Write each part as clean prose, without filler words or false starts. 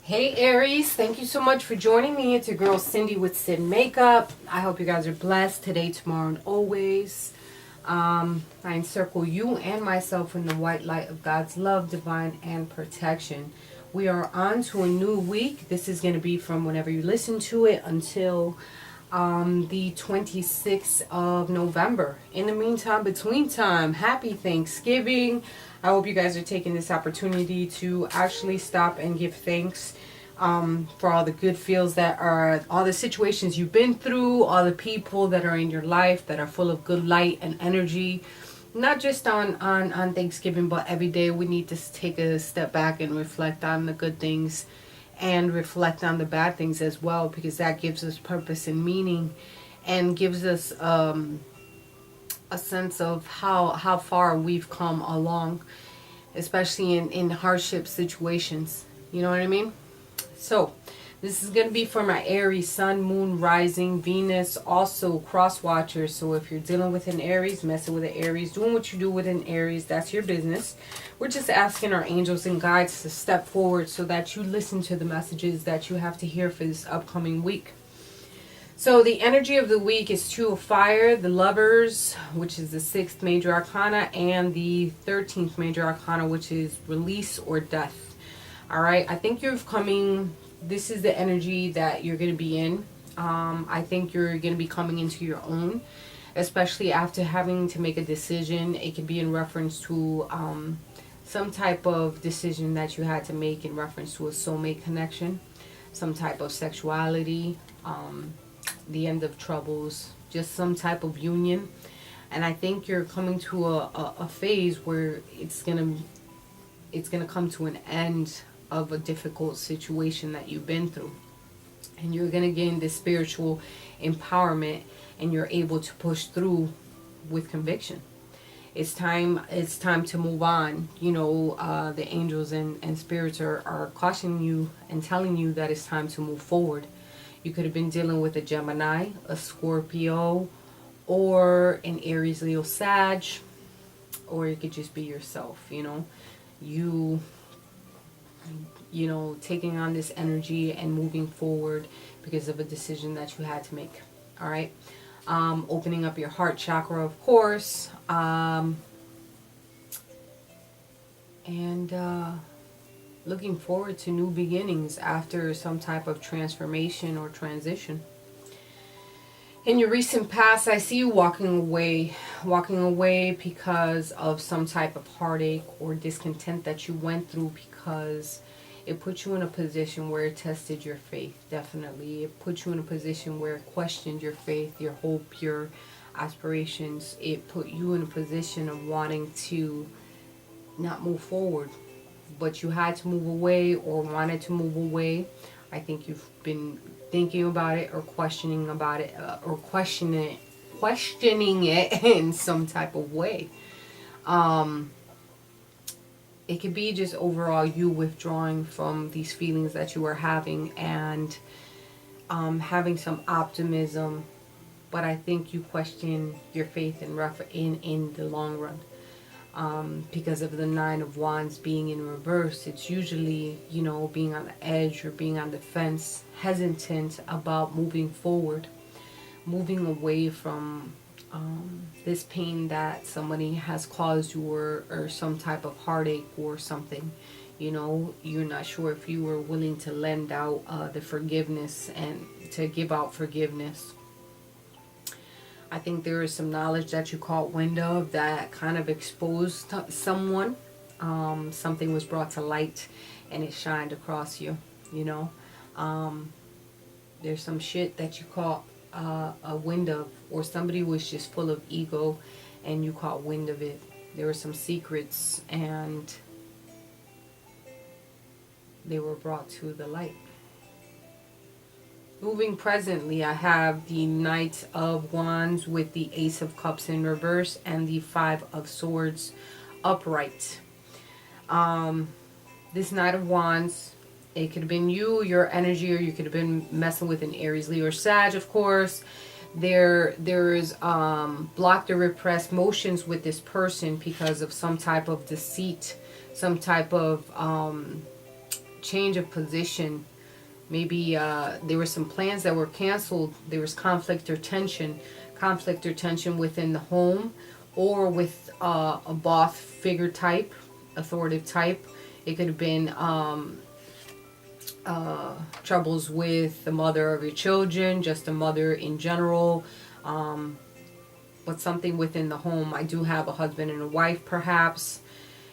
Hey Aries, thank you so much for joining me. It's your girl Cindy with Sin Makeup. I hope you guys are blessed today, tomorrow, and always. I encircle you and myself in the white light of God's love, divine, and protection. We are on to a new week. This is going to be from whenever you listen to it until the 26th of November. In the meantime, between time, happy Thanksgiving. I hope you guys are taking this opportunity to actually stop and give thanks for all the good feels that are, all the situations you've been through, all the people that are in your life that are full of good light and energy. Not just on Thanksgiving, but every day we need to take a step back and reflect on the good things and reflect on the bad things as well, because that gives us purpose and meaning and gives us a sense of how far we've come along, especially in hardship situations. You know what I mean? So this is going to be for my Aries, Sun, Moon, Rising, Venus, also cross watchers. So if you're dealing with an Aries, messing with an Aries, doing what you do with an Aries, that's your business. We're just asking our angels and guides to step forward so that you listen to the messages that you have to hear for this upcoming week. So the energy of the week is Two of Fire, the Lovers, which is the 6th major arcana, and the 13th major arcana, which is Release or Death. All right, I think this is the energy that you're going to be in. I think you're going to be coming into your own, especially after having to make a decision. It could be in reference to some type of decision that you had to make in reference to a soulmate connection, some type of sexuality, the end of troubles, just some type of union. And I think you're coming to a phase where it's gonna come to an end of a difficult situation that you've been through, and you're gonna gain this spiritual empowerment, and you're able to push through with conviction. It's time to move on. You know, the angels and spirits are cautioning you and telling you that it's time to move forward. You could have been dealing with a Gemini, a Scorpio, or an Aries, Leo, Sag, or it could just be yourself. You know, taking on this energy and moving forward because of a decision that you had to make. All right. Opening up your heart chakra, of course. Looking forward to new beginnings after some type of transformation or transition. In your recent past, I see you walking away because of some type of heartache or discontent that you went through, because it put you in a position where it tested your faith. Definitely. It put you in a position where it questioned your faith, your hope, your aspirations. It put you in a position of wanting to not move forward, but you had to move away or wanted to move away. I think you've been thinking about it or questioning about it, or questioning it in some type of way. It could be just overall you withdrawing from these feelings that you were having and having some optimism, but I think you question your faith in the long run. Because of the 9 of Wands being in reverse, it's usually, being on the edge or being on the fence, hesitant about moving forward, moving away from this pain that somebody has caused you, or some type of heartache or something. You're not sure if you were willing to lend out the forgiveness and to give out forgiveness. I think there is some knowledge that you caught wind of that kind of exposed someone. Something was brought to light and it shined across you, There's some shit that you caught a wind of, or somebody was just full of ego and you caught wind of it. There were some secrets and they were brought to the light. Moving presently, I have the Knight of Wands with the Ace of Cups in reverse and the 5 of Swords upright. This Knight of Wands, it could have been you, your energy, or you could have been messing with an Aries, Leo, or Sag, of course. There is blocked or repressed motions with this person because of some type of deceit, some type of change of position. Maybe there were some plans that were canceled. There was conflict or tension within the home, or with a boss figure type, authoritative type. It could have been troubles with the mother of your children, just a mother in general, but something within the home. I do have a husband and a wife, perhaps,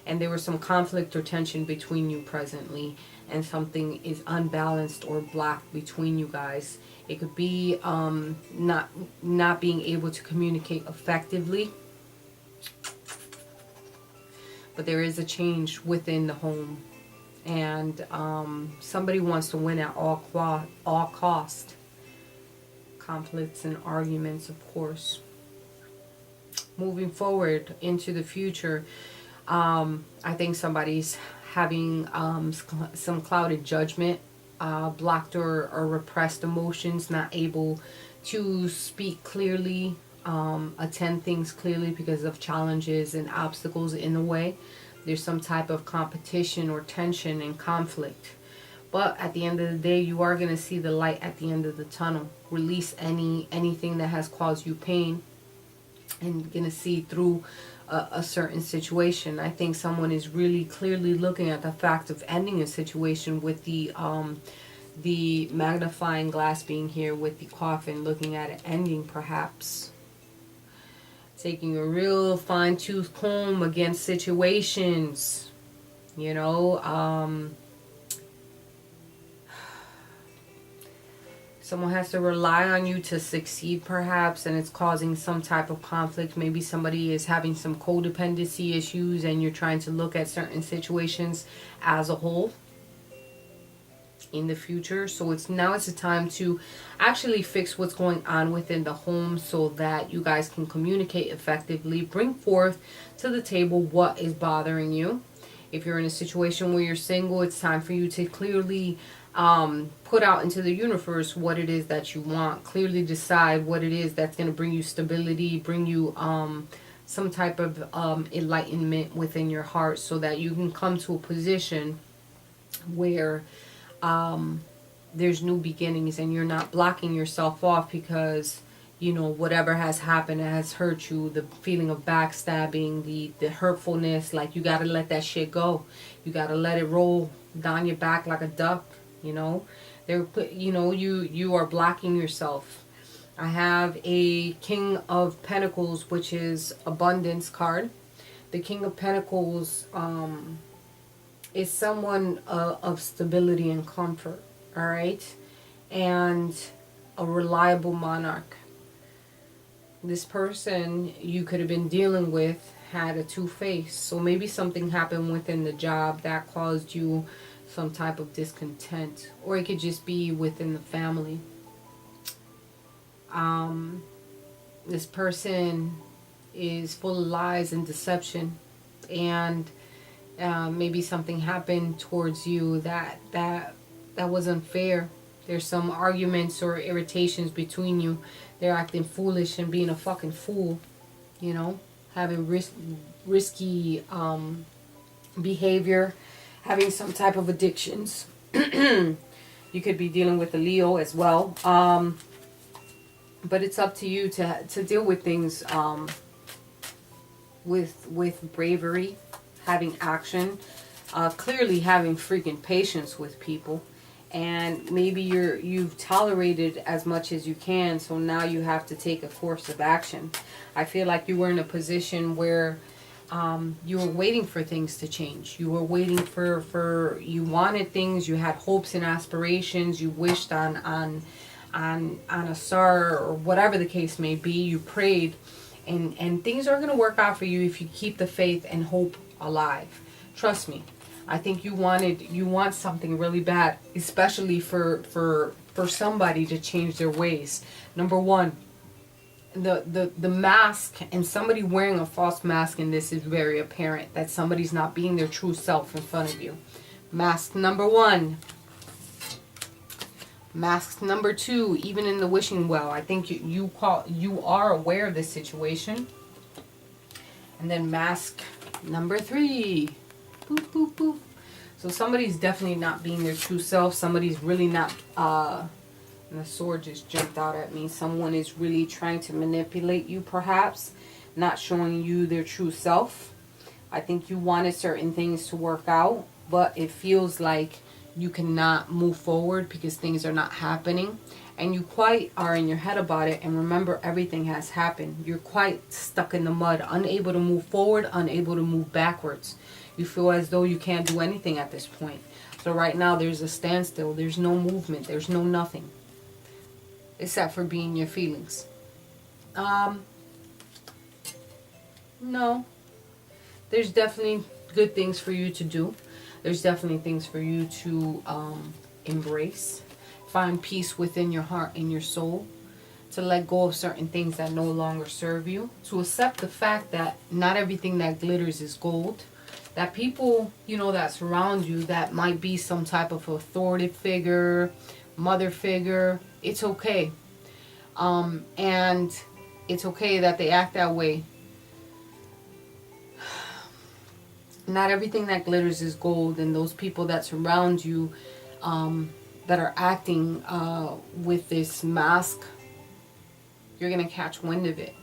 and there was some conflict or tension between you presently, and something is unbalanced or blocked between you guys. It could be not being able to communicate effectively, but there is a change within the home, and somebody wants to win at all cost. Conflicts and arguments, of course. Moving forward into the future, I think somebody's having some clouded judgment, blocked or repressed emotions, not able to speak clearly, attend things clearly because of challenges and obstacles in the way. There's some type of competition or tension and conflict. But at the end of the day, you are going to see the light at the end of the tunnel. Release anything that has caused you pain, and you're going to see through a certain situation. I think someone is really clearly looking at the fact of ending a situation, with the magnifying glass being here, with the coffin, looking at it ending, perhaps. Taking a real fine-tooth comb against situations, you know. Someone has to rely on you to succeed, perhaps, and it's causing some type of conflict. Maybe somebody is having some codependency issues, and you're trying to look at certain situations as a whole in the future. So it's a time to actually fix what's going on within the home, so that you guys can communicate effectively, bring forth to the table what is bothering you. If you're in a situation where you're single, it's time for you to clearly put out into the universe what it is that you want. Clearly decide what it is that's going to bring you stability, bring you some type of enlightenment within your heart, so that you can come to a position where there's new beginnings, and you're not blocking yourself off because, you know, whatever has happened has hurt you. The feeling of backstabbing, the hurtfulness, like, you got to let that shit go. You got to let it roll down your back like a duck, you know. You are blocking yourself. I have a King of Pentacles, which is abundance card. The King of Pentacles is someone of stability and comfort, all right? And a reliable monarch. This person you could have been dealing with had a two-face. So maybe something happened within the job that caused you some type of discontent, or it could just be within the family. This person is full of lies and deception, and maybe something happened towards you that was unfair. There's some arguments or irritations between you. They're acting foolish and being a fucking fool, you know, having risky behavior, having some type of addictions. You could be dealing with a Leo as well. But it's up to you to deal with things with bravery, having action, clearly having freaking patience with people. And maybe you've tolerated as much as you can, so now you have to take a course of action. I feel like you were in a position where you were waiting for things to change. You were waiting for you wanted things, you had hopes and aspirations, you wished on a star, or whatever the case may be. You prayed, and things are going to work out for you if you keep the faith and hope alive. Trust me. I think you want something really bad, especially for somebody to change their ways. Number one, the mask, and somebody wearing a false mask in this is very apparent that somebody's not being their true self in front of you. Mask number one. Mask number two, even in the wishing well, I think you are aware of this situation. And then mask number three. Boop, boop, boop. So somebody's definitely not being their true self. Somebody's really not, and the sword just jumped out at me. Someone is really trying to manipulate you, perhaps, not showing you their true self. I think you wanted certain things to work out, but it feels like you cannot move forward because things are not happening. And you quite are in your head about it. And remember, everything has happened. You're quite stuck in the mud, unable to move forward, unable to move backwards. You feel as though you can't do anything at this point. So right now, there's a standstill. There's no movement. There's no nothing. Except for being your feelings. No. There's definitely good things for you to do. There's definitely things for you to embrace. Find peace within your heart and your soul. To let go of certain things that no longer serve you. To accept the fact that not everything that glitters is gold. That people, you know, that surround you, that might be some type of authority figure, mother figure, it's okay. And it's okay that they act that way. Not everything that glitters is gold, and those people that surround you that are acting with this mask, you're going to catch wind of it.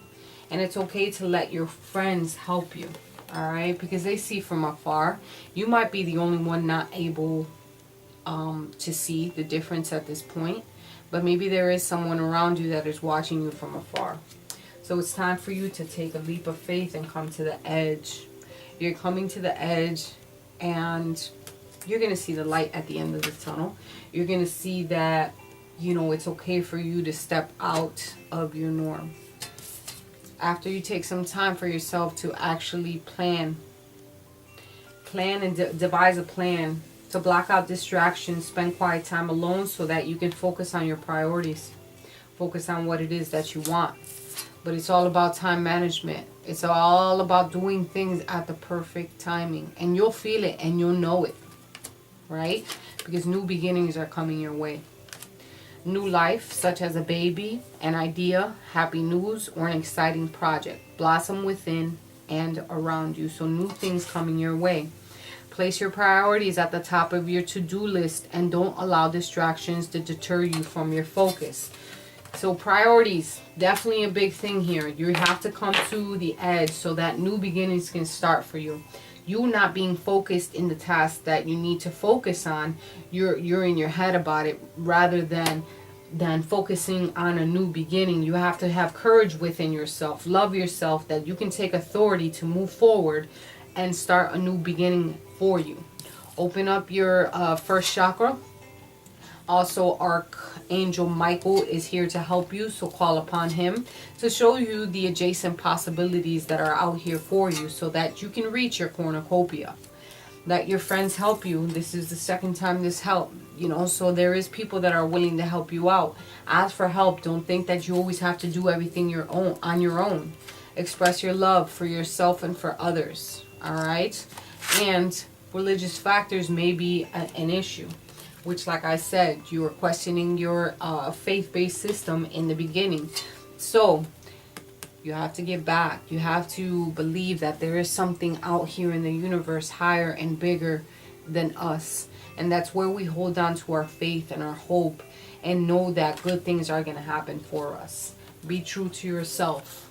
And it's okay to let your friends help you, all right? Because they see from afar. You might be the only one not able to see the difference at this point, but maybe there is someone around you that is watching you from afar. So it's time for you to take a leap of faith and come to the edge. You're coming to the edge, and you're going to see the light at the end of the tunnel. You're going to see that, you know, it's okay for you to step out of your norm. After you take some time for yourself to actually plan and devise a plan to block out distractions, spend quiet time alone so that you can focus on your priorities. Focus on what it is that you want. But it's all about time management. It's all about doing things at the perfect timing. And you'll feel it and you'll know it. Right? Because new beginnings are coming your way. New life, such as a baby, an idea, happy news, or an exciting project. Blossom within and around you. So new things coming your way. Place your priorities at the top of your to-do list and don't allow distractions to deter you from your focus. So priorities, definitely a big thing here. You have to come to the edge so that new beginnings can start for you. You not being focused in the task that you need to focus on, you're in your head about it rather than focusing on a new beginning. You have to have courage within yourself, love yourself, that you can take authority to move forward and start a new beginning for you. Open up your first chakra. Also, Archangel Michael is here to help you, so call upon him to show you the adjacent possibilities that are out here for you so that you can reach your cornucopia. Let your friends help you. This is the second time this helped, you know, so there is people that are willing to help you out. Ask for help. Don't think that you always have to do everything on your own. Express your love for yourself and for others, all right? And religious factors may be an issue. Which, like I said, you were questioning your faith-based system in the beginning. So, you have to get back. You have to believe that there is something out here in the universe higher and bigger than us. And that's where we hold on to our faith and our hope and know that good things are going to happen for us. Be true to yourself.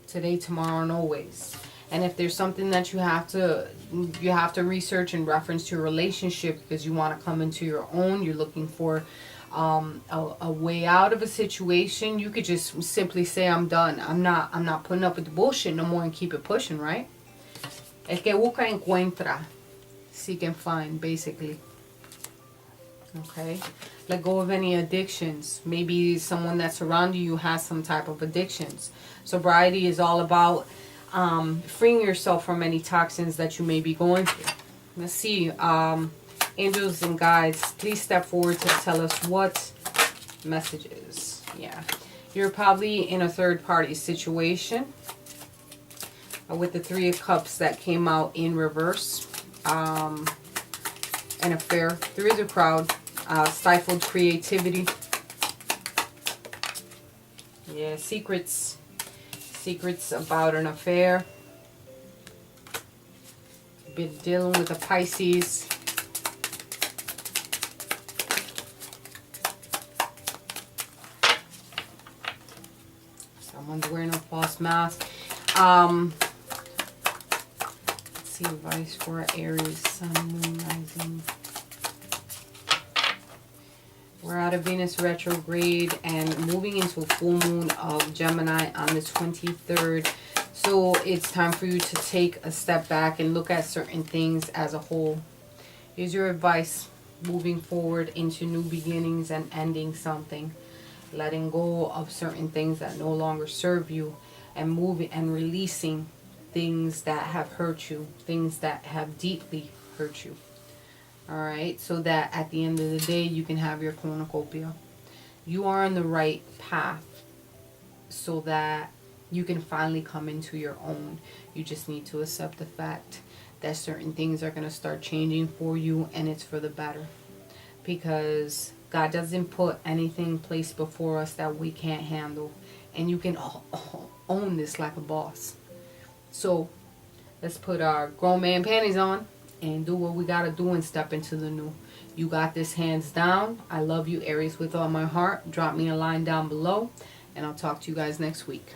Today, tomorrow, and always. And if there's something that you have to research in reference to your relationship because you want to come into your own, you're looking for a way out of a situation, you could just simply say, I'm done. I'm not putting up with the bullshit no more and keep it pushing, right? El que busca encuentra. Seek and find, basically. Okay? Let go of any addictions. Maybe someone that's around you has some type of addictions. Sobriety is all about freeing yourself from any toxins that you may be going through. Let's see. Angels and guides, please step forward to tell us what messages. Yeah. You're probably in a third party situation with the Three of Cups that came out in reverse. An affair. There is a crowd. Stifled creativity. Yeah, secrets about an affair. Been dealing with the Pisces. Someone's wearing a false mask. Let's see, advice for Aries, Sun, Moon, Rising. We're out of Venus retrograde and moving into a full moon of Gemini on the 23rd. So it's time for you to take a step back and look at certain things as a whole. Here's your advice moving forward into new beginnings and ending something. Letting go of certain things that no longer serve you and moving and releasing things that have hurt you, things that have deeply hurt you. Alright, so that at the end of the day you can have your cornucopia. You are on the right path so that you can finally come into your own. You just need to accept the fact that certain things are going to start changing for you, and it's for the better. Because God doesn't put anything placed before us that we can't handle. And you can own this like a boss. So let's put our grown man panties on and do what we got to do and step into the new. You got this, hands down. I love you, Aries, with all my heart. Drop me a line down below, and I'll talk to you guys next week.